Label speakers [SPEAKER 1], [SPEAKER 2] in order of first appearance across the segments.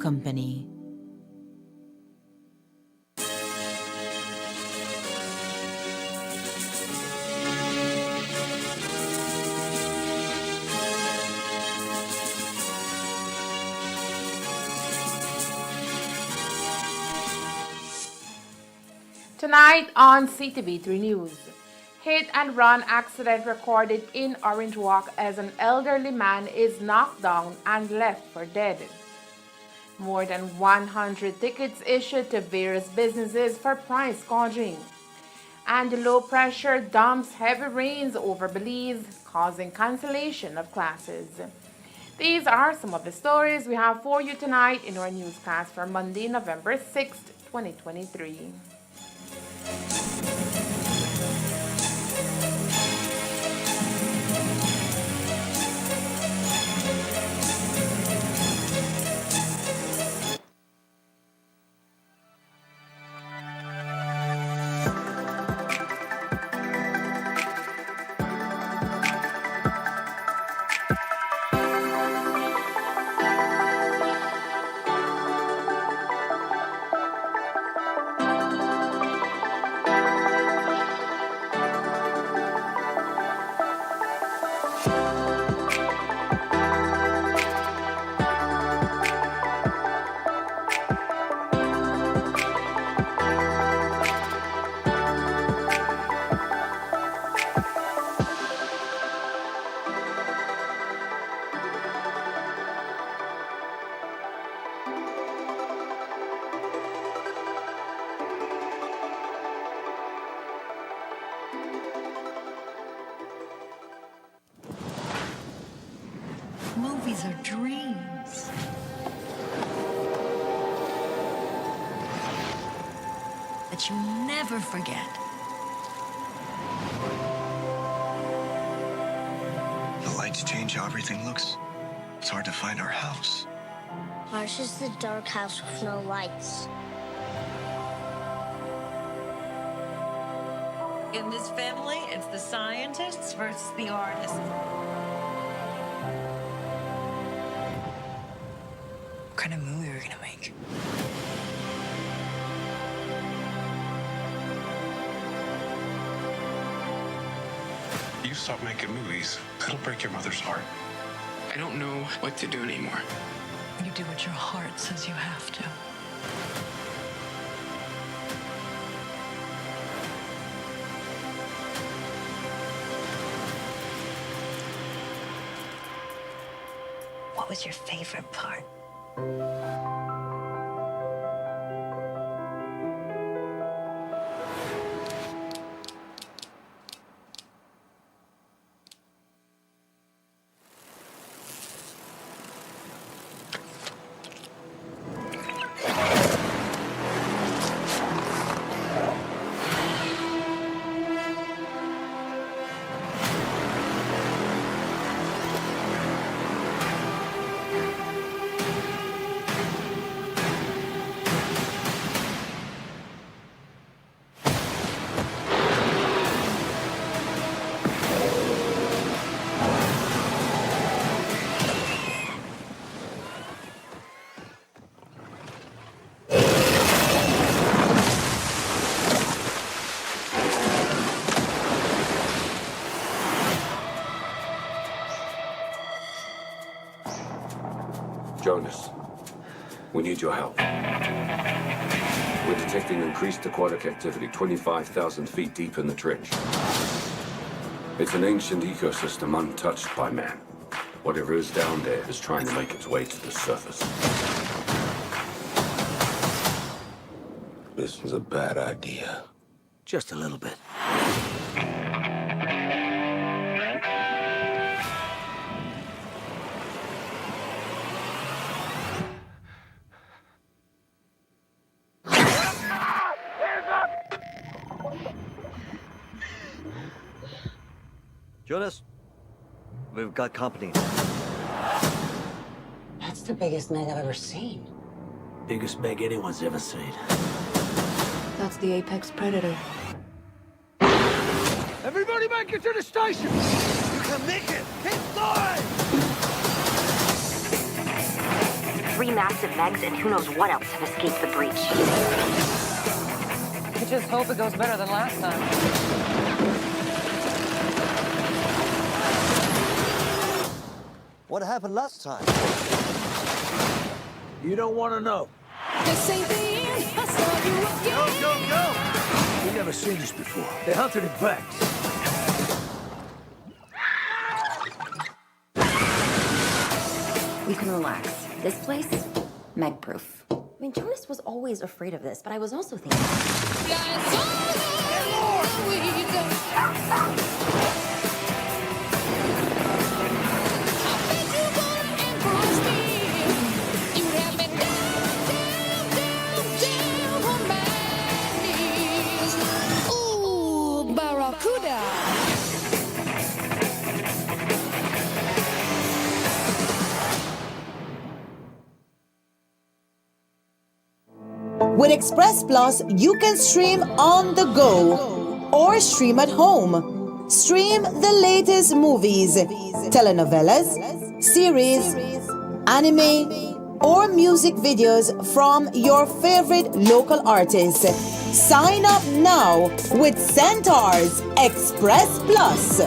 [SPEAKER 1] company.
[SPEAKER 2] Tonight on CTV3 News, hit and run accident recorded in Orange Walk as an elderly man is knocked down and left for dead. More than 100 tickets issued to various businesses for price gouging. And low pressure dumps heavy rains over Belize, causing cancellation of classes. These are some of the stories we have for you tonight in our newscast for Monday, November 6th, 2023.
[SPEAKER 3] Movies are dreams. That you never forget.
[SPEAKER 4] The lights change how everything looks. It's hard to find our house.
[SPEAKER 5] Ours is the dark house with no lights.
[SPEAKER 6] In this family, it's the scientists versus the artists.
[SPEAKER 3] What kind of movie are we gonna make?
[SPEAKER 4] You stop making movies, it'll break your mother's heart.
[SPEAKER 7] I don't know what to do anymore.
[SPEAKER 3] You do what your heart says you have to. What was your favorite part?
[SPEAKER 8] Jonas, we need your help. We're detecting increased aquatic activity 25,000 feet deep in the trench. It's an ancient ecosystem untouched by man. Whatever is down there is trying to make its way to the surface.
[SPEAKER 9] This was a bad idea.
[SPEAKER 10] Just a little bit.
[SPEAKER 11] Jonas, we've got company.
[SPEAKER 12] That's the biggest meg I've ever seen.
[SPEAKER 10] Biggest meg anyone's ever seen.
[SPEAKER 13] That's the apex predator.
[SPEAKER 11] Everybody make it to the station! You can make it! Keep going!
[SPEAKER 1] 3 massive megs and who knows what else have escaped the breach.
[SPEAKER 6] I just hope it goes better than last time.
[SPEAKER 11] What happened last time?
[SPEAKER 10] You don't want to know.
[SPEAKER 13] This ain't the end. I saw you again.
[SPEAKER 11] Go!
[SPEAKER 10] We've never seen this before. They hunted in packs.
[SPEAKER 9] We can relax. This place, Meg-proof. I mean, Jonas was always afraid of this, but I was also thinking...
[SPEAKER 13] Ooh, Barracuda.
[SPEAKER 14] With Express Plus, you can stream on the go or stream at home. Stream the latest movies, telenovelas, series, anime, or music videos from your favorite local artists. Sign up now with Centaur's Express Plus.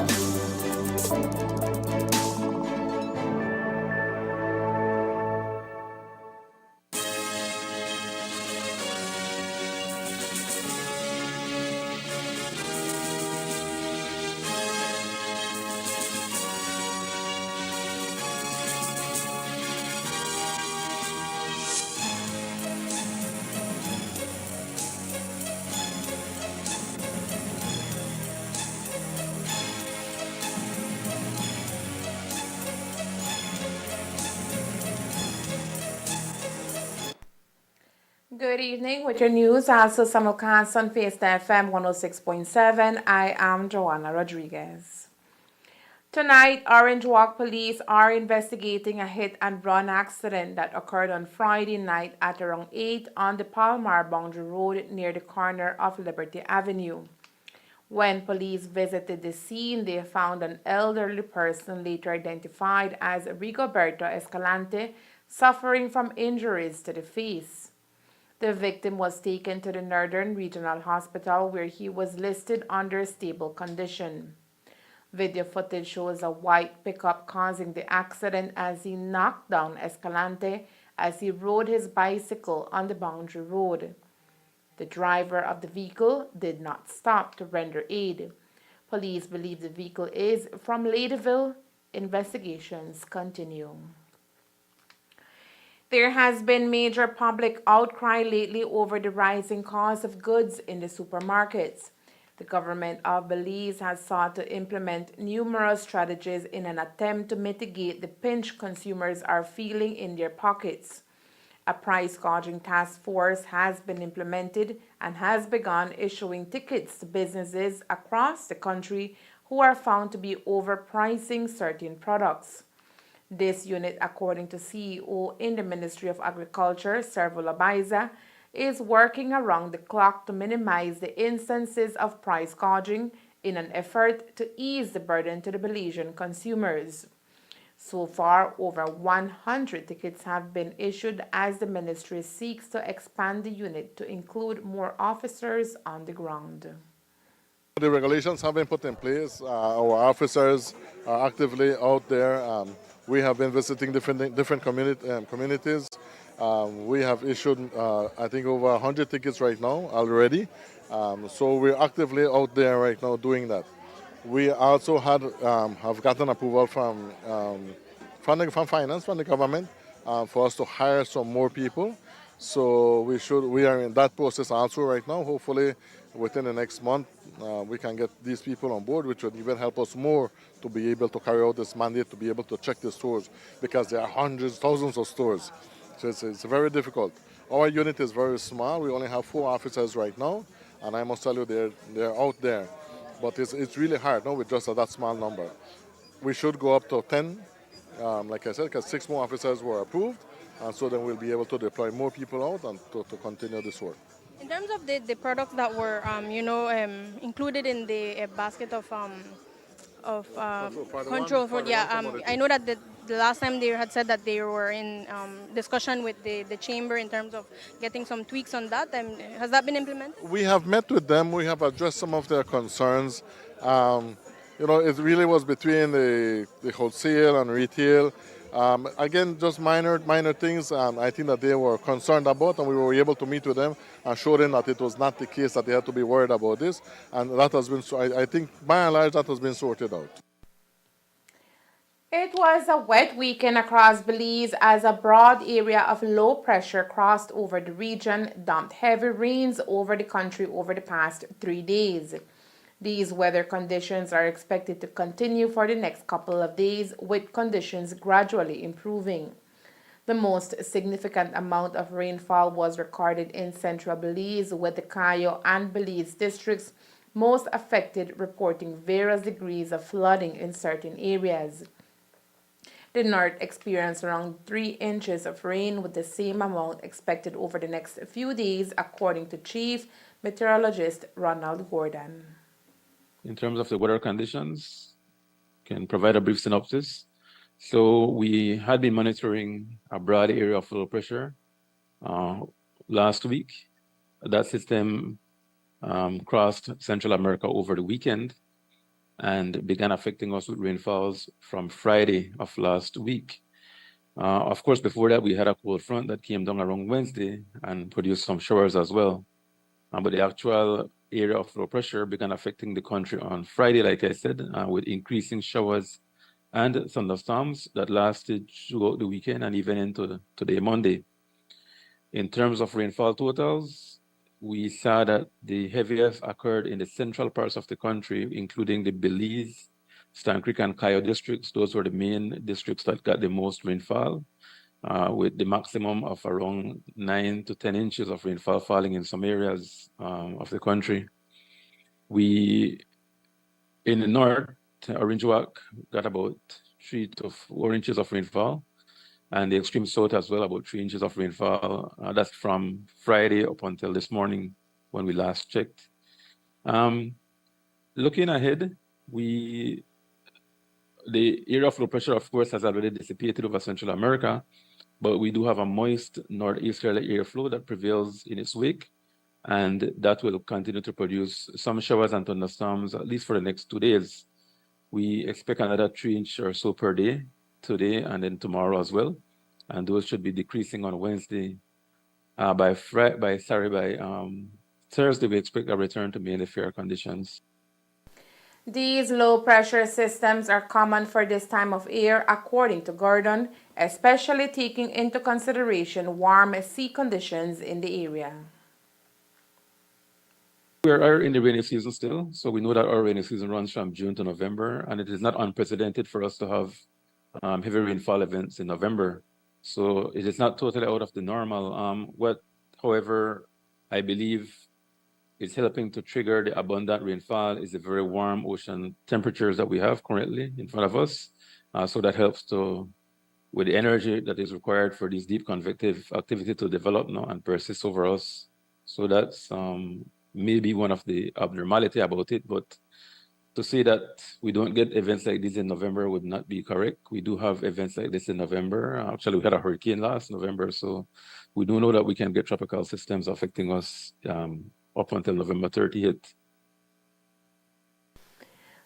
[SPEAKER 2] Good evening with your news, also simulcast on Face FM 106.7. I am Joanna Rodriguez. Tonight, Orange Walk police are investigating a hit-and-run accident that occurred on Friday night at around 8 on the Palmar Boundary Road near the corner of Liberty Avenue. When police visited the scene, they found an elderly person later identified as Rigoberto Escalante suffering from injuries to the face. The victim was taken to the Northern Regional Hospital where he was listed under stable condition. Video footage shows a white pickup causing the accident as he knocked down Escalante as he rode his bicycle on the boundary road. The driver of the vehicle did not stop to render aid. Police believe the vehicle is from Ladyville. Investigations continue. There has been major public outcry lately over the rising cost of goods in the supermarkets. The government of Belize has sought to implement numerous strategies in an attempt to mitigate the pinch consumers are feeling in their pockets. A price gouging task force has been implemented and has begun issuing tickets to businesses across the country who are found to be overpricing certain products. This unit, according to CEO in the Ministry of Agriculture, Servo Labaiza, is working around the clock to minimize the instances of price gouging in an effort to ease the burden to the Belizean consumers. So far, over 100 tickets have been issued as the ministry seeks to expand the unit to include more officers on the ground.
[SPEAKER 15] The regulations have been put in place. Our officers are actively out there. We have been visiting different communities. We have issued, I think, over 100 tickets right now already. So we're actively out there right now doing that. We also have gotten approval from finance, from the government, for us to hire some more people. So we are in that process also right now. Hopefully, within the next month, we can get these people on board, which would even help us more to be able to carry out this mandate, to be able to check the stores, because there are hundreds, thousands of stores. So it's very difficult. Our unit is very small. We only have 4 officers right now, and I must tell you, they're out there. But it's really hard, no, with just that small number. We should go up to 10, like I said, because 6 more officers were approved, and so then we'll be able to deploy more people out and to continue this work.
[SPEAKER 16] In terms of the products that were, included in the basket of control for, I know that the last time they had said that they were in discussion with the chamber in terms of getting some tweaks on that. Has that been implemented?
[SPEAKER 15] We have met with them. We have addressed some of their concerns. It really was between the wholesale and retail. Again, just minor things. I think that they were concerned about, and we were able to meet with them and show them that it was not the case, that they had to be worried about this. And that has been, I think, by and large, that has been sorted out.
[SPEAKER 2] It was a wet weekend across Belize as a broad area of low pressure crossed over the region, dumped heavy rains over the country over the past 3 days. These weather conditions are expected to continue for the next couple of days, with conditions gradually improving. The most significant amount of rainfall was recorded in central Belize, with the Cayo and Belize districts most affected, reporting various degrees of flooding in certain areas. The north experienced around 3 inches of rain, with the same amount expected over the next few days, according to Chief Meteorologist Ronald Gordon.
[SPEAKER 17] In terms of the weather conditions, can provide a brief synopsis. So we had been monitoring a broad area of low pressure last week. That system crossed Central America over the weekend and began affecting us with rainfalls from Friday of last week. Of course, before that, we had a cold front that came down around Wednesday and produced some showers as well. But the actual area of low pressure began affecting the country on Friday, like I said, with increasing showers and thunderstorms that lasted throughout the weekend and even into today, Monday. In terms of rainfall totals, we saw that the heaviest occurred in the central parts of the country, including the Belize, Stan Creek, and Cayo districts. Those were the main districts that got the most rainfall, with the maximum of around 9 to 10 inches of rainfall falling in some areas of the country. We, in the north, Orange Walk got about 3 to 4 inches of rainfall, and the extreme south as well, about 3 inches of rainfall. That's from Friday up until this morning when we last checked. Looking ahead, the area of low pressure, of course, has already dissipated over Central America, but we do have a moist northeasterly airflow that prevails in its wake, and that will continue to produce some showers and thunderstorms, at least for the next 2 days. We expect another 3 inches or so per day today and then tomorrow as well, and those should be decreasing on Wednesday. By Thursday, we expect a return to mainly fair conditions.
[SPEAKER 2] These low pressure systems are common for this time of year, according to Gordon, especially taking into consideration warm sea conditions in the area.
[SPEAKER 17] We are in the rainy season still, so we know that our rainy season runs from June to November, and it is not unprecedented for us to have heavy rainfall events in November. So it is not totally out of the normal. What, however, I believe is helping to trigger the abundant rainfall is the very warm ocean temperatures that we have currently in front of us. So that helps with the energy that is required for this deep convective activity to develop now and persist over us. So that's maybe one of the abnormality about it, but to say that we don't get events like this in November would not be correct. We do have events like this in November. Actually, we had a hurricane last November, so we do know that we can get tropical systems affecting us up until November 30th.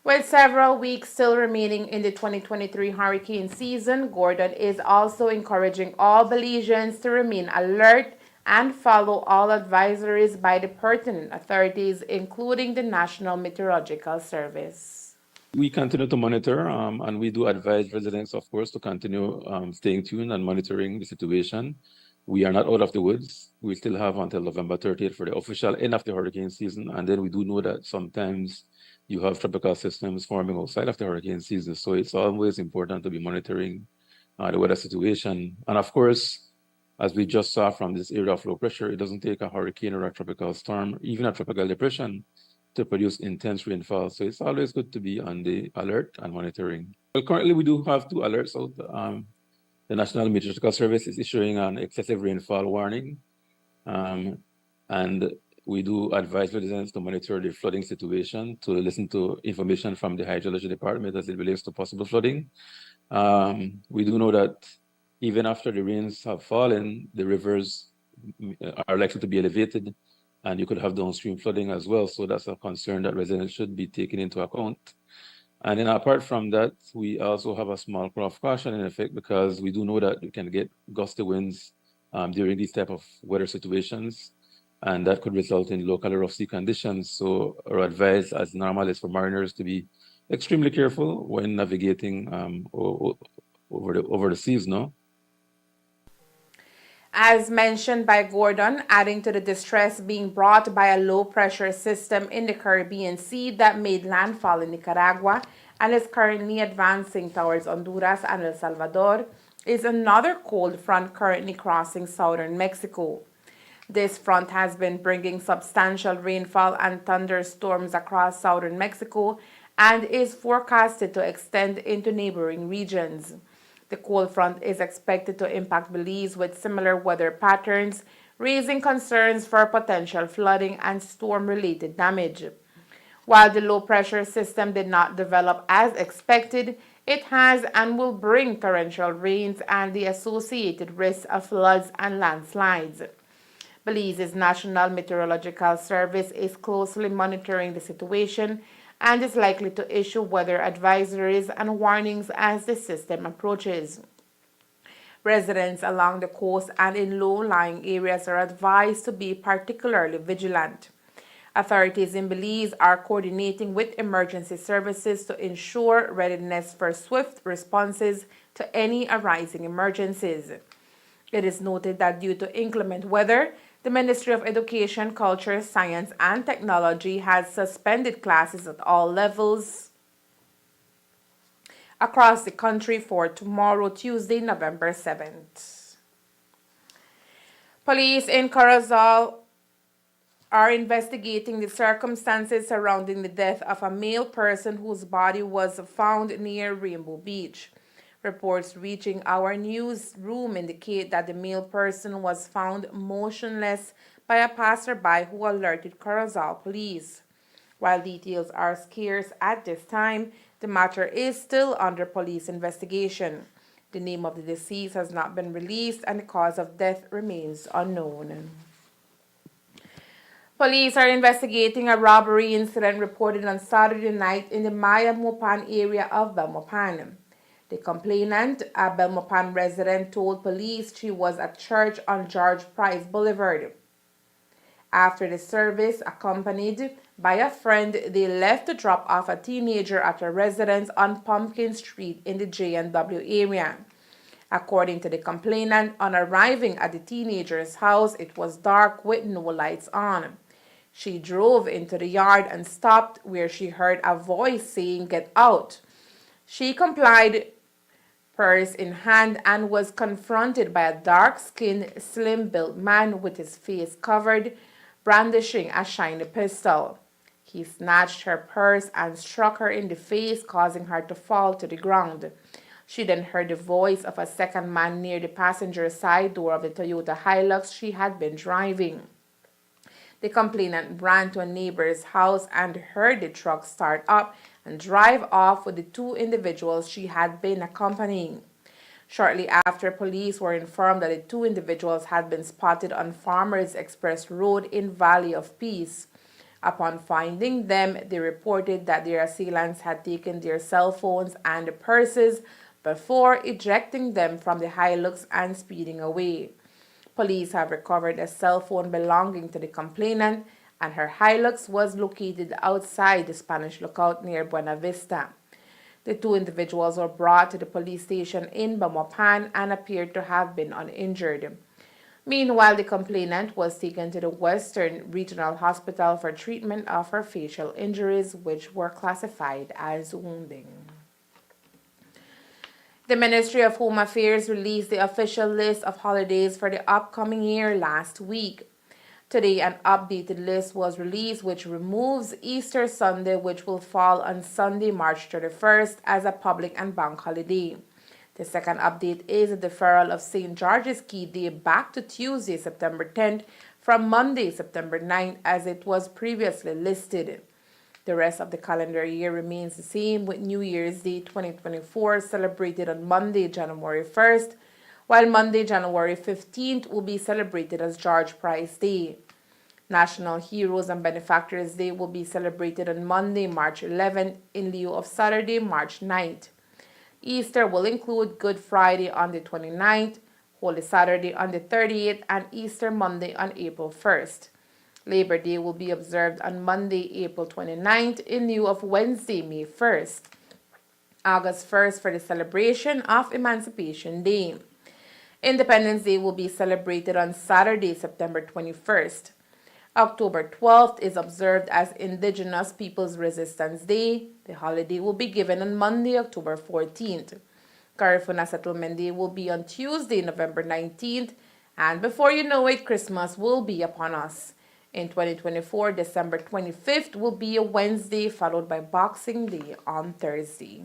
[SPEAKER 2] With several weeks still remaining in the 2023 hurricane season, Gordon is also encouraging all Belizeans to remain alert and follow all advisories by the pertinent authorities, including the National Meteorological Service.
[SPEAKER 17] We continue to monitor, and we do advise residents, of course, to continue staying tuned and monitoring the situation. We are not out of the woods. We still have until November 30th for the official end of the hurricane season, and then we do know that sometimes you have tropical systems forming outside of the hurricane season, so it's always important to be monitoring the weather situation. And of course, as we just saw from this area of low pressure, it doesn't take a hurricane or a tropical storm, even a tropical depression, to produce intense rainfall. So it's always good to be on the alert and monitoring. Well, currently we do have 2 alerts out. The National Meteorological Service is issuing an excessive rainfall warning. And we do advise residents to monitor the flooding situation, to listen to information from the Hydrology Department as it relates to possible flooding. We do know that even after the rains have fallen, the rivers are likely to be elevated, and you could have downstream flooding as well. So that's a concern that residents should be taken into account. And then apart from that, we also have a small crop caution in effect because we do know that you can get gusty winds during these type of weather situations, and that could result in local rough sea conditions. So our advice as normal is for mariners to be extremely careful when navigating over the seas, no?
[SPEAKER 2] As mentioned by Gordon, adding to the distress being brought by a low-pressure system in the Caribbean Sea that made landfall in Nicaragua and is currently advancing towards Honduras and El Salvador, is another cold front currently crossing southern Mexico. This front has been bringing substantial rainfall and thunderstorms across southern Mexico and is forecasted to extend into neighboring regions. The cold front is expected to impact Belize with similar weather patterns, raising concerns for potential flooding and storm-related damage. While the low-pressure system did not develop as expected, it has and will bring torrential rains and the associated risk of floods and landslides. Belize's National Meteorological Service is closely monitoring the situation and is likely to issue weather advisories and warnings as the system approaches. Residents along the coast and in low-lying areas are advised to be particularly vigilant. Authorities in Belize are coordinating with emergency services to ensure readiness for swift responses to any arising emergencies. It is noted that due to inclement weather, the Ministry of Education, Culture, Science, and Technology has suspended classes at all levels across the country for tomorrow, Tuesday, November 7th. Police in Corozal are investigating the circumstances surrounding the death of a male person whose body was found near Rainbow Beach. Reports reaching our newsroom indicate that the male person was found motionless by a passerby who alerted Corozal police. While details are scarce at this time, the matter is still under police investigation. The name of the deceased has not been released and the cause of death remains unknown. Police are investigating a robbery incident reported on Saturday night in the Belmopan area of Belmopan. The complainant, a Belmopan resident, told police she was at church on George Price Boulevard. After the service, accompanied by a friend, they left to drop off a teenager at a residence on Pumpkin Street in the J&W area. According to the complainant, on arriving at the teenager's house, it was dark with no lights on. She drove into the yard and stopped where she heard a voice saying, "Get out." She complied, purse in hand, and was confronted by a dark-skinned, slim-built man with his face covered, brandishing a shiny pistol. He snatched her purse and struck her in the face, causing her to fall to the ground. She then heard the voice of a second man near the passenger side door of the Toyota Hilux she had been driving. The complainant ran to a neighbor's house and heard the truck start up and drive off with the two individuals she had been accompanying. Shortly after, police were informed that the two individuals had been spotted on Farmers Express Road in Valley of Peace. Upon finding them, they reported that their assailants had taken their cell phones and purses before ejecting them from the Hilux and speeding away. Police have recovered a cell phone belonging to the complainant, and her Hilux was located outside the Spanish Lookout near Buena Vista. The two individuals were brought to the police station in Belmopan and appeared to have been uninjured. Meanwhile, the complainant was taken to the Western Regional Hospital for treatment of her facial injuries, which were classified as wounding. The Ministry of Home Affairs released the official list of holidays for the upcoming year last week. Today, an updated list was released which removes Easter Sunday, which will fall on Sunday, March 31st, as a public and bank holiday. The second update is a deferral of St. George's Key Day back to Tuesday, September 10th, from Monday, September 9th, as it was previously listed. The rest of the calendar year remains the same, with New Year's Day 2024 celebrated on Monday, January 1st, while Monday, January 15th will be celebrated as George Price Day. National Heroes and Benefactors Day will be celebrated on Monday, March 11th, in lieu of Saturday, March 9th. Easter will include Good Friday on the 29th, Holy Saturday on the 30th, and Easter Monday on April 1st. Labor Day will be observed on Monday, April 29th, in lieu of Wednesday, May 1st. August 1st for the celebration of Emancipation Day. Independence Day will be celebrated on Saturday, September 21st. October 12th is observed as Indigenous Peoples Resistance Day. The holiday will be given on Monday, October 14th. Garifuna Settlement Day will be on Tuesday, November 19th. And before you know it, Christmas will be upon us. In 2024, December 25th will be a Wednesday, followed by Boxing Day on Thursday.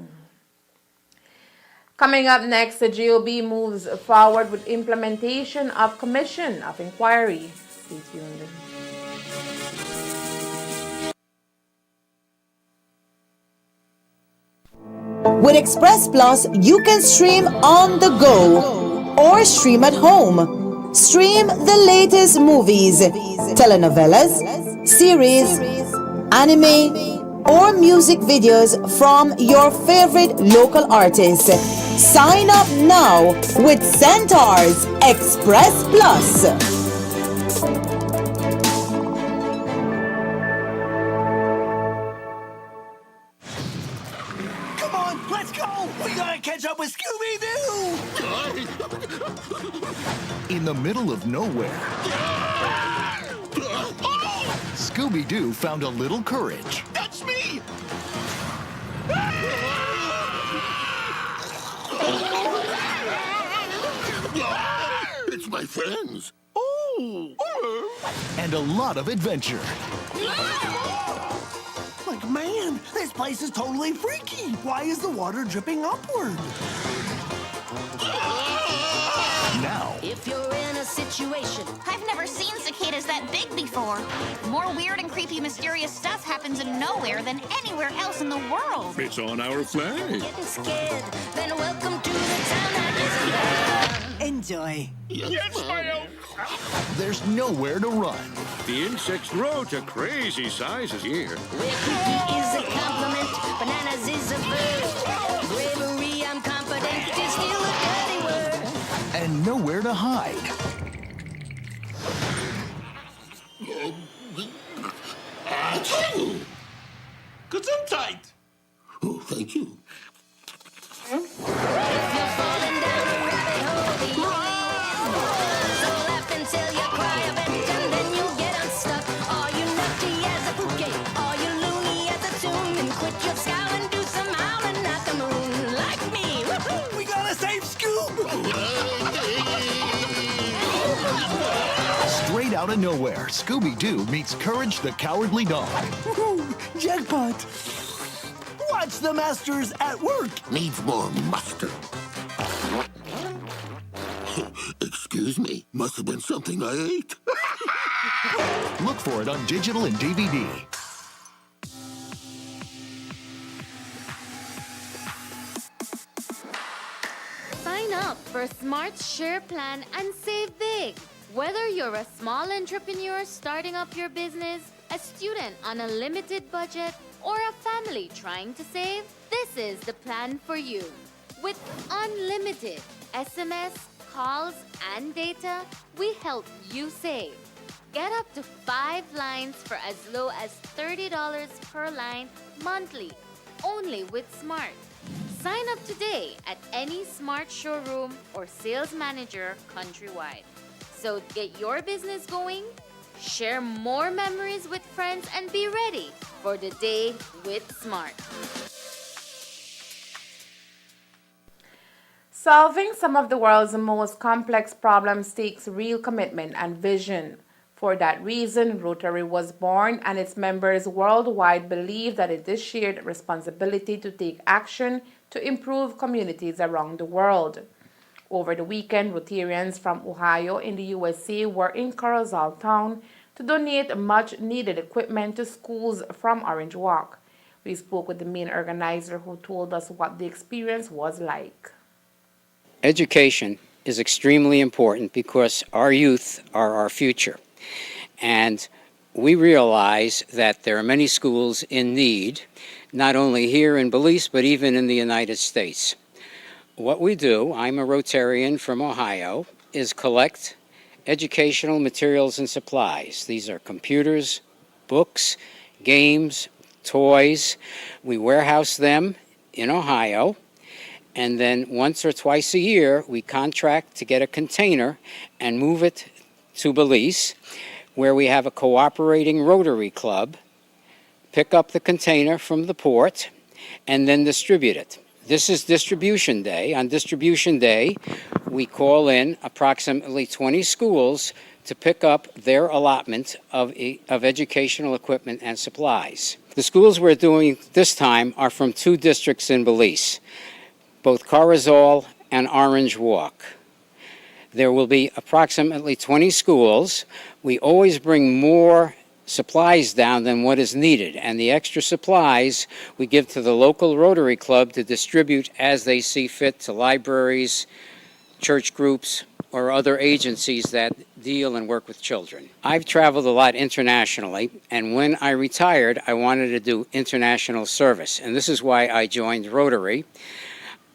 [SPEAKER 2] Coming up next, the GOB moves forward with implementation of Commission of Inquiry. Stay tuned.
[SPEAKER 14] With Express Plus, you can stream on the go or stream at home. Stream the latest movies, telenovelas, series, anime, or music videos from your favorite local artists. Sign up now with Centaur's Express Plus.
[SPEAKER 11] Come on, let's go! We gotta catch up with Scooby-Doo!
[SPEAKER 18] In the middle of nowhere, Scooby-Doo found a little courage.
[SPEAKER 10] That's me!
[SPEAKER 18] It's my friends. Oh! And a lot of adventure.
[SPEAKER 11] Like, man, this place is totally freaky. Why is the water dripping upward?
[SPEAKER 18] Now,
[SPEAKER 19] If you're in a situation, I've never seen cicadas that big before. More weird and creepy, mysterious stuff happens in nowhere than anywhere else in the world.
[SPEAKER 10] It's on our flag.
[SPEAKER 19] Getting scared, then welcome to the town that isn't there.
[SPEAKER 11] Enjoy.
[SPEAKER 10] Yes, ma'am.
[SPEAKER 18] there's nowhere to run.
[SPEAKER 10] The insects grow to crazy sizes here.
[SPEAKER 19] Where creepy is a compliment, bananas is a verb. Bravery, I'm confident, is still a dirty word.
[SPEAKER 18] And nowhere to hide.
[SPEAKER 10] Gesundheit!
[SPEAKER 18] Oh, thank you.
[SPEAKER 19] If you're falling down a rabbit hole, the only way is so laugh until you cry a bit, and then you get unstuck. Are you nutty as a bouquet? Are you loony as a tune? And quit your scowl and do some howling at the moon, like me. Woohoo!
[SPEAKER 11] We gotta save Scoob!
[SPEAKER 18] Straight out of nowhere, Scooby-Doo meets Courage the Cowardly Dog.
[SPEAKER 11] Woohoo! Jackpot! Watch the masters at work!
[SPEAKER 18] Needs more mustard. Excuse me, must have been something I ate. Look for it on digital and DVD.
[SPEAKER 20] Sign up for Smart Share Plan and save big. Whether you're a small entrepreneur starting up your business, a student on a limited budget, or a family trying to save, this is the plan for you. With unlimited SMS, calls, and data, we help you save. Get up to 5 lines for as low as $30 per line monthly, only with Smart. Sign up today at any Smart showroom or sales manager countrywide. So get your business going, share more memories with friends, and be ready for the day with Smart.
[SPEAKER 2] Solving some of the world's most complex problems takes real commitment and vision. For that reason, Rotary was born, and its members worldwide believe that it is shared responsibility to take action to improve communities around the world. Over the weekend, Rotarians from Ohio in the USA were in Corozal town to donate much needed equipment to schools from Orange Walk. We spoke with the main organizer who told us what the experience was like.
[SPEAKER 21] Education is extremely important because our youth are our future. And we realize that there are many schools in need, not only here in Belize, but even in the United States. What we do, I'm a Rotarian from Ohio, is collect educational materials and supplies. These are computers, books, games, toys. We warehouse them in Ohio, and then once or twice a year, we contract to get a container and move it to Belize, where we have a cooperating Rotary club, pick up the container from the port, and then distribute it. This is distribution day. On distribution day, we call in approximately 20 schools to pick up their allotment of educational equipment and supplies. The schools we're doing this time are from 2 districts in Belize, both Corozal and Orange Walk. There will be approximately 20 schools. We always bring more supplies down than what is needed, and the extra supplies we give to the local Rotary Club to distribute as they see fit to libraries, church groups, or other agencies that deal and work with children. I've traveled a lot internationally, and when I retired, I wanted to do international service, and this is why I joined Rotary.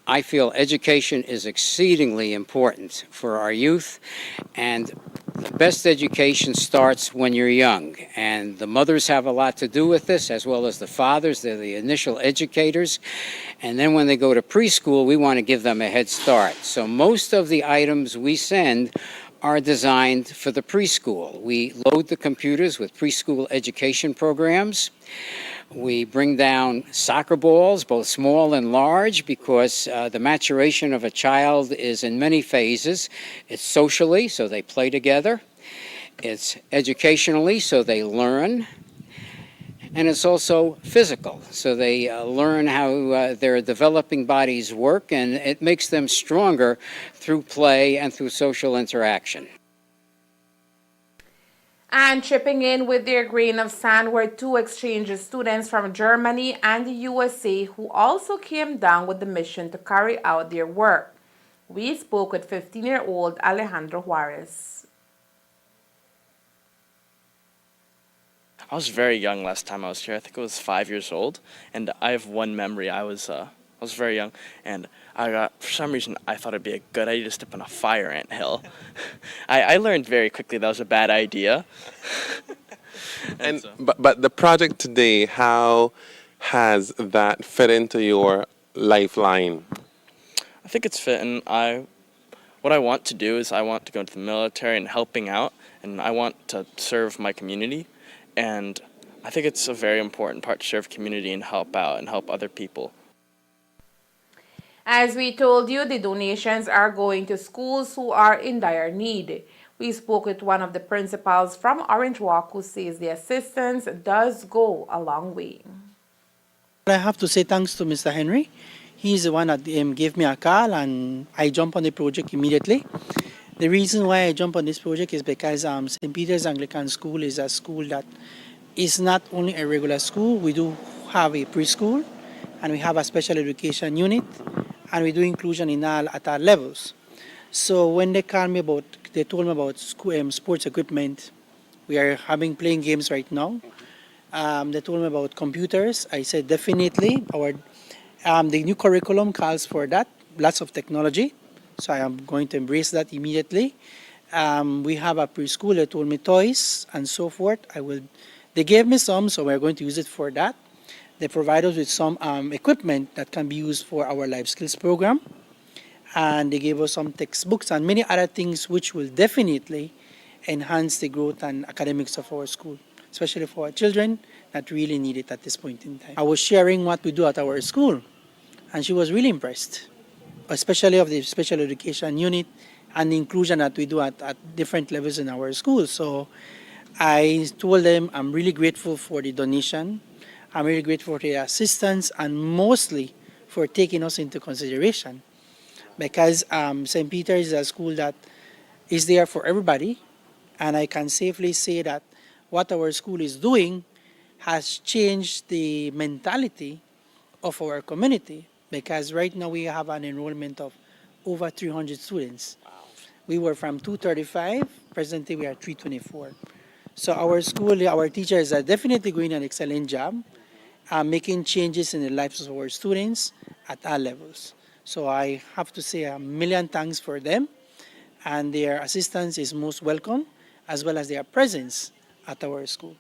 [SPEAKER 21] I feel education is exceedingly important for our youth, and the best education starts when you're young, and the mothers have a lot to do with this, as well as the fathers. They're the initial educators, and then when they go to preschool, we want to give them a head start. So most of the items we send are designed for the preschool. We load the computers with preschool education programs. We bring down soccer balls, both small and large, because the maturation of a child is in many phases. It's socially, so they play together. It's educationally, so they learn. And it's also physical, so they learn how their developing bodies work, and it makes them stronger through play and through social interaction.
[SPEAKER 2] And chipping in with their grain of sand were 2 exchange students from Germany and the USA who also came down with the mission to carry out their work. We spoke with 15-year-old Alejandro Juarez.
[SPEAKER 22] I was very young last time I was here. I think I was 5 years old, and I have one memory. I was very young, and for some reason, I thought it'd be a good idea to step on a fire ant hill. I learned very quickly that was a bad idea.
[SPEAKER 23] But the project today, how has that fit into your lifeline?
[SPEAKER 22] I think it's fit, and what I want to do is I want to go into the military and helping out, and I want to serve my community, and I think it's a very important part to serve community and help out and help other people.
[SPEAKER 2] As we told you, the donations are going to schools who are in dire need. We spoke with one of the principals from Orange Walk who says the assistance does go a long way.
[SPEAKER 24] I have to say thanks to Mr. Henry. He's the one that gave me a call, and I jumped on the project immediately. The reason why I jumped on this project is because St. Peter's Anglican School is a school that is not only a regular school. We do have a preschool, and we have a special education unit, and we do inclusion at all levels. So when they told me about school, sports equipment, we are playing games right now. They told me about computers. I said definitely. The new curriculum calls for that, lots of technology. So I am going to embrace that immediately. We have a preschool. They told me toys and so forth. They gave me some, so we're going to use it for that. They provide us with some equipment that can be used for our life skills program. And they gave us some textbooks and many other things which will definitely enhance the growth and academics of our school, especially for our children that really need it at this point in time. I was sharing what we do at our school, and she was really impressed, especially of the special education unit and the inclusion that we do at different levels in our school. So I told them I'm really grateful for the donation. I'm really grateful for the assistance, and mostly for taking us into consideration, because St. Peter is a school that is there for everybody, and I can safely say that what our school is doing has changed the mentality of our community, because right now we have an enrollment of over 300 students. We were from 235, presently we are 324. So our school, our teachers are definitely doing an excellent job making changes in the lives of our students at all levels. So I have to say a million thanks for them, and their assistance is most welcome, as well as their presence at our school.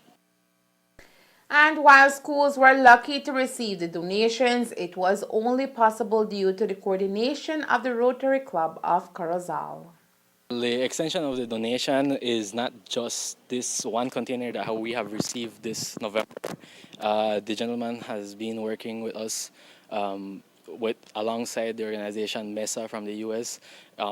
[SPEAKER 2] And while schools were lucky to receive the donations, it was only possible due to the coordination of the Rotary Club of Corozal.
[SPEAKER 3] The extension of the donation is not just this one container that we have received this November. The gentleman has been working with us alongside the organization MESA from the U.S.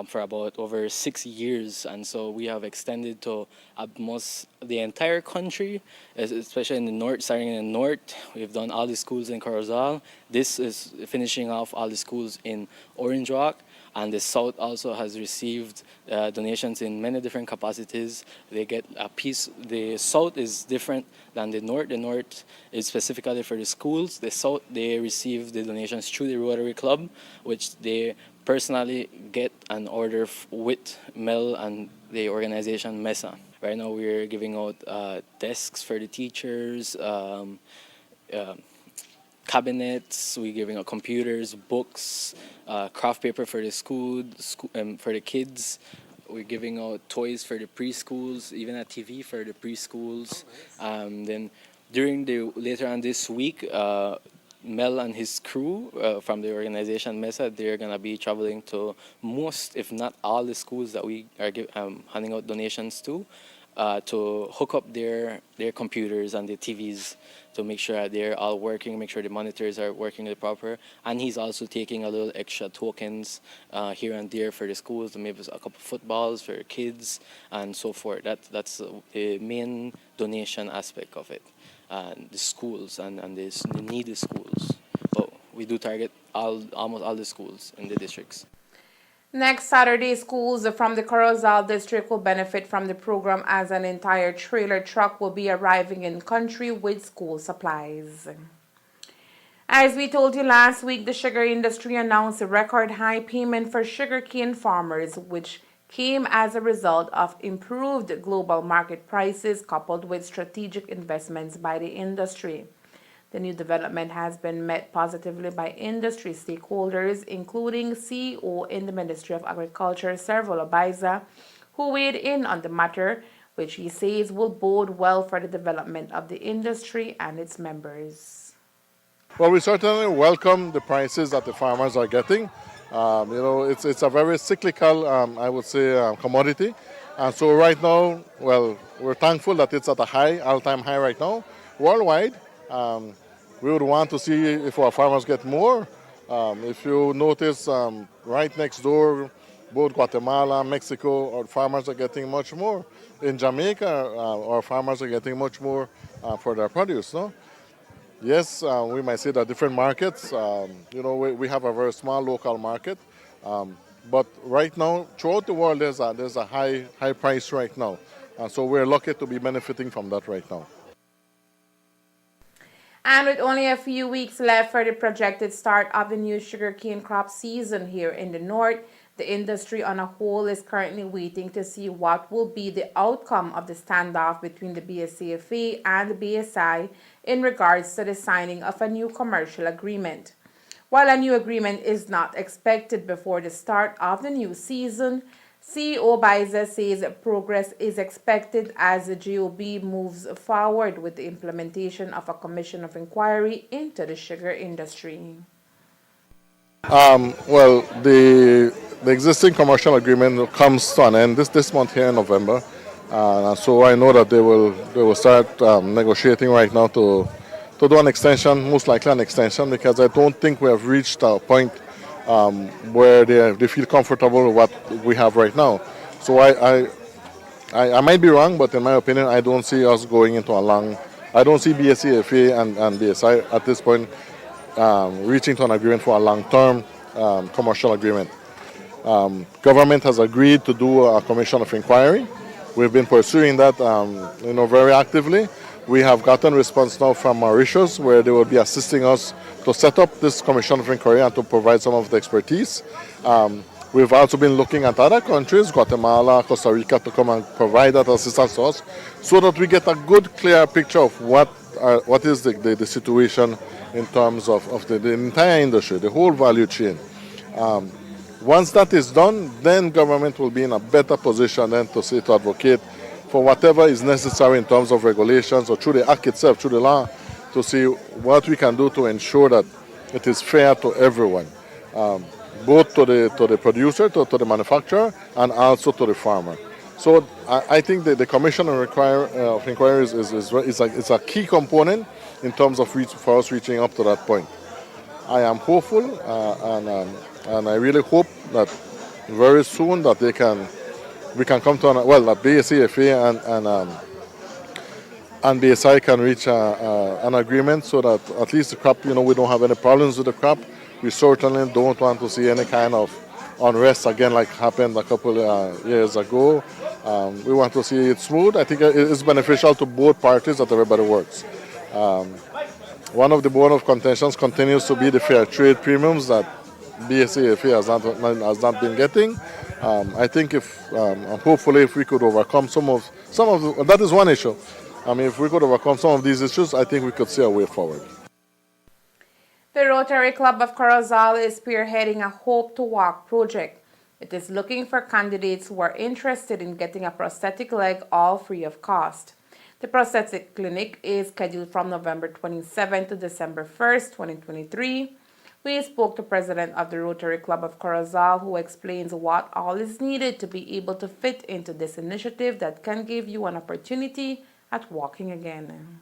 [SPEAKER 3] For about over 6 years, and so we have extended to almost the entire country, especially in the north. Starting in the north, we've done all the schools in Corozal. This is finishing off all the schools in Orange Rock. And the South also has received donations in many different capacities. They get a piece. The South is different than the North. The North is specifically for the schools. The South, they receive the donations through the Rotary Club, which they personally get an order with Mel and the organization MESA. Right now we're giving out desks for the teachers, cabinets, we're giving out computers, books, craft paper for the school, for the kids. We're giving out toys for the preschools, even a TV for the preschools. Then later on this week, Mel and his crew from the organization MESA, they're going to be traveling to most, if not all, the schools that we are handing out donations to hook up their computers and their TVs to make sure they're all working, make sure the monitors are working proper. And he's also taking a little extra tokens here and there for the schools, maybe a couple of footballs for kids and so forth. That's the main donation aspect of it. The schools and the needy schools. But we do target almost all the schools in the districts.
[SPEAKER 2] Next Saturday, schools from the Corozal district will benefit from the program as an entire trailer truck will be arriving in country with school supplies. As we told you last week, the sugar industry announced a record high payment for sugarcane farmers, which came as a result of improved global market prices coupled with strategic investments by the industry. The new development has been met positively by industry stakeholders, including CEO in the Ministry of Agriculture, Servo Abaiza, who weighed in on the matter, which he says will bode well for the development of the industry and its members.
[SPEAKER 15] Well, we certainly welcome the prices that the farmers are getting. It's a very cyclical, I would say, commodity. And so right now, well, we're thankful that it's at a all-time high right now, worldwide. We would want to see if our farmers get more. If you notice, right next door, both Guatemala, Mexico, our farmers are getting much more. In Jamaica, our farmers are getting much more for their produce. No? Yes, we might say that different markets. We have a very small local market, but right now, throughout the world, there's a high price right now, and so we're lucky to be benefiting from that right now.
[SPEAKER 2] And with only a few weeks left for the projected start of the new sugarcane crop season here in the north, the industry on a whole is currently waiting to see what will be the outcome of the standoff between the BSCFA and the BSI in regards to the signing of a new commercial agreement. While a new agreement is not expected before the start of the new season, CEO Abaiza says progress is expected as the GOB moves forward with the implementation of a commission of inquiry into the sugar industry.
[SPEAKER 15] Well, the existing commercial agreement comes to an end this month here in November, so I know that they will start negotiating right now to do an extension, most likely an extension, because I don't think we have reached a point where they feel comfortable with what we have right now. So I might be wrong, but in my opinion, I don't see us going into I don't see BSCFA and BSI at this point reaching to an agreement for a long-term commercial agreement. Government has agreed to do a commission of inquiry, We've been pursuing that, very actively. We have gotten response now from Mauritius, where they will be assisting us to set up this commission of inquiry and to provide some of the expertise. We've also been looking at other countries, Guatemala, Costa Rica, to come and provide that assistance to us, so that we get a good, clear picture of what is the situation in terms of the entire industry, the whole value chain. Once that is done, then government will be in a better position then to advocate for whatever is necessary in terms of regulations or through the act itself, through the law, to see what we can do to ensure that it is fair to everyone, both to the producer, to the manufacturer, and also to the farmer. So I think that the Commission of Inquiry is a key component in terms of for us reaching up to that point. I am hopeful, and I really hope that very soon that we can come to that BSCFA and BSI can reach an agreement, so that at least the crop, we don't have any problems with the crop. We certainly don't want to see any kind of unrest again like happened a couple years ago. We want to see it smooth. I think it is beneficial to both parties that everybody works. One of the bone of contentions continues to be the fair trade premiums that BSCFA has not been getting. I think hopefully if we could overcome some of that is one issue. If we could overcome some of these issues, I think we could see a way forward.
[SPEAKER 2] The Rotary Club of Corozal is spearheading a Hope to Walk project. It is looking for candidates who are interested in getting a prosthetic leg, all free of cost. The prosthetic clinic is scheduled from November 27 to December 1st, 2023. We spoke to President of the Rotary Club of Corozal, who explains what all is needed to be able to fit into this initiative that can give you an opportunity at walking again.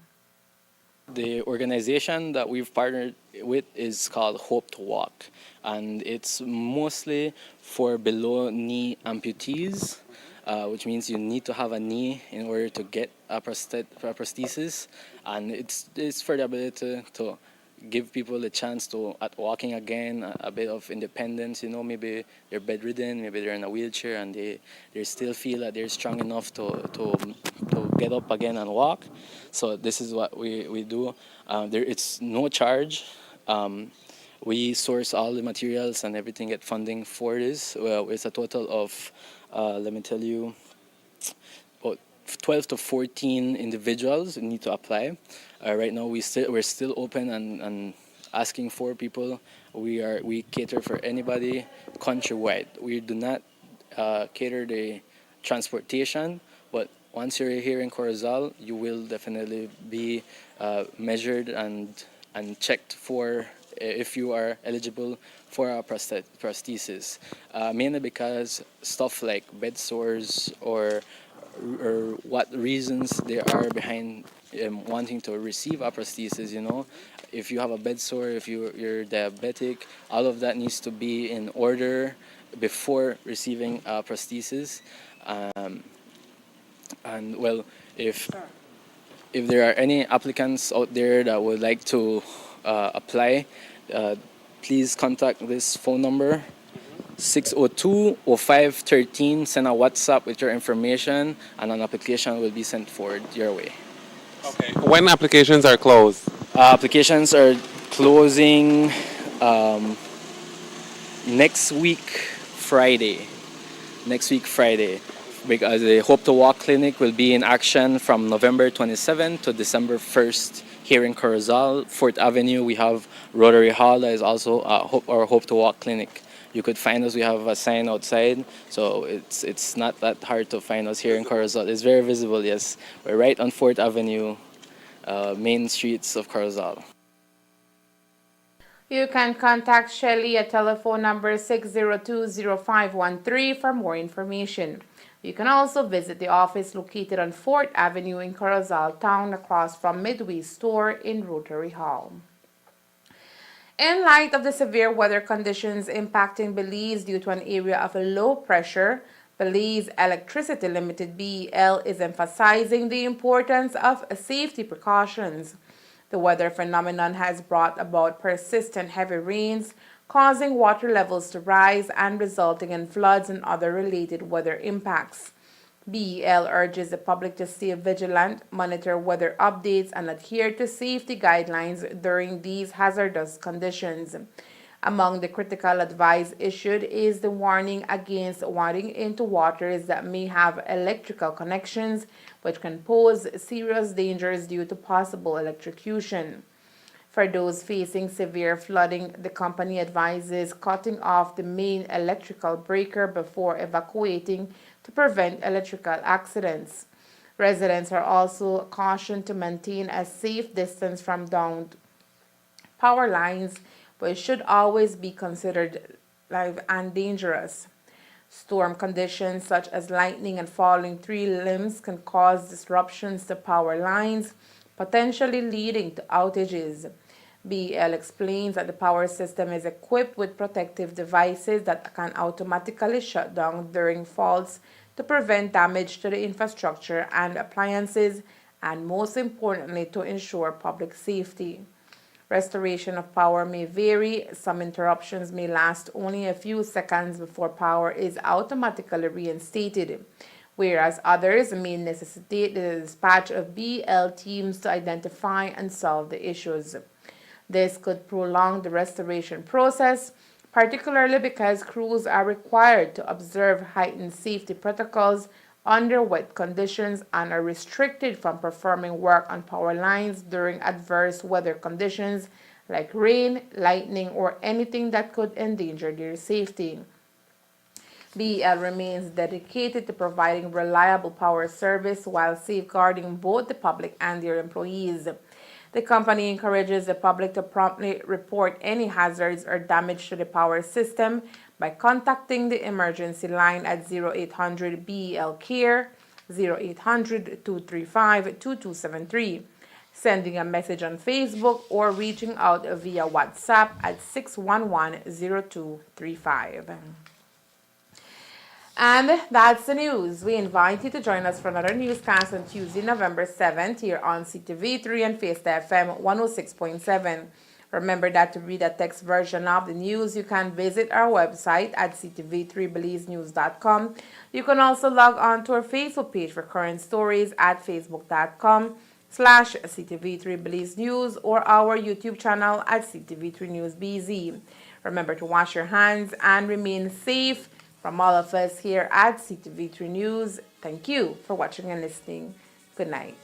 [SPEAKER 3] The organization that we've partnered with is called Hope to Walk, and it's mostly for below-knee amputees, which means you need to have a knee in order to get a prosthesis, and it's for the ability to give people a chance to at walking again, a bit of independence. Maybe they're bedridden, maybe they're in a wheelchair, and they still feel that they're strong enough to get up again and walk. So this is what we do. It's no charge. We source all the materials and everything, get funding for this. Well, it's a total of, let me tell you, about 12 to 14 individuals need to apply. Right now we're still open and asking for people. We cater for anybody countrywide. We do not cater the transportation, but once you're here in Corozal, you will definitely be measured and checked for if you are eligible for a prosthesis. Mainly because stuff like bed sores or what reasons there are behind wanting to receive a prosthesis. If you have a bed sore, if you're diabetic, all of that needs to be in order before receiving a prosthesis. And well, if there are any applicants out there that would like to apply, please contact this phone number, 602-0513. Send a WhatsApp with your information, and an application will be sent forward your way.
[SPEAKER 23] Okay. When applications are closed?
[SPEAKER 3] Applications are closing next week Friday. Because the Hope to Walk clinic will be in action from November 27 to December 1st here in Corozal. 4th Avenue, we have Rotary Hall that is also our Hope to Walk clinic. You could find us. We have a sign outside, so it's not that hard to find us here in Corozal. It's very visible, yes. We're right on 4th Avenue, main streets of Corozal.
[SPEAKER 2] You can contact Shelley at telephone number 602-0513 for more information. You can also visit the office located on 4th Avenue in Corozal Town, across from Midway Store in Rotary Hall. In light of the severe weather conditions impacting Belize due to an area of low pressure, Belize Electricity Limited BEL is emphasizing the importance of safety precautions. The weather phenomenon has brought about persistent heavy rains, causing water levels to rise and resulting in floods and other related weather impacts. BEL urges the public to stay vigilant, monitor weather updates, and adhere to safety guidelines during these hazardous conditions. Among the critical advice issued is the warning against wading into waters that may have electrical connections, which can pose serious dangers due to possible electrocution. For those facing severe flooding, the company advises cutting off the main electrical breaker before evacuating to prevent electrical accidents. Residents are also cautioned to maintain a safe distance from downed power lines, but should always be considered live and dangerous. Storm conditions such as lightning and falling tree limbs can cause disruptions to power lines, potentially leading to outages. BEL explains that the power system is equipped with protective devices that can automatically shut down during faults to prevent damage to the infrastructure and appliances, and most importantly, to ensure public safety. Restoration of power may vary. Some interruptions may last only a few seconds before power is automatically reinstated, whereas others may necessitate the dispatch of BEL teams to identify and solve the issues. This could prolong the restoration process, particularly because crews are required to observe heightened safety protocols under wet conditions and are restricted from performing work on power lines during adverse weather conditions like rain, lightning, or anything that could endanger their safety. BEL remains dedicated to providing reliable power service while safeguarding both the public and their employees. The company encourages the public to promptly report any hazards or damage to the power system by contacting the emergency line at 0800 BEL CARE, 0800-235-2273, sending a message on Facebook, or reaching out via WhatsApp at 611-0235. And that's the news. We invite you to join us for another newscast on Tuesday, November 7th here on CTV3 and Fiesta FM 106.7. Remember that to read a text version of the news, you can visit our website at ctv3belizenews.com. You can also log on to our Facebook page for current stories at facebook.com/CTV3BelizeNews or our YouTube channel at CTV3NewsBZ. Remember to wash your hands and remain safe. From all of us here at CTV3 News, thank you for watching and listening. Good night.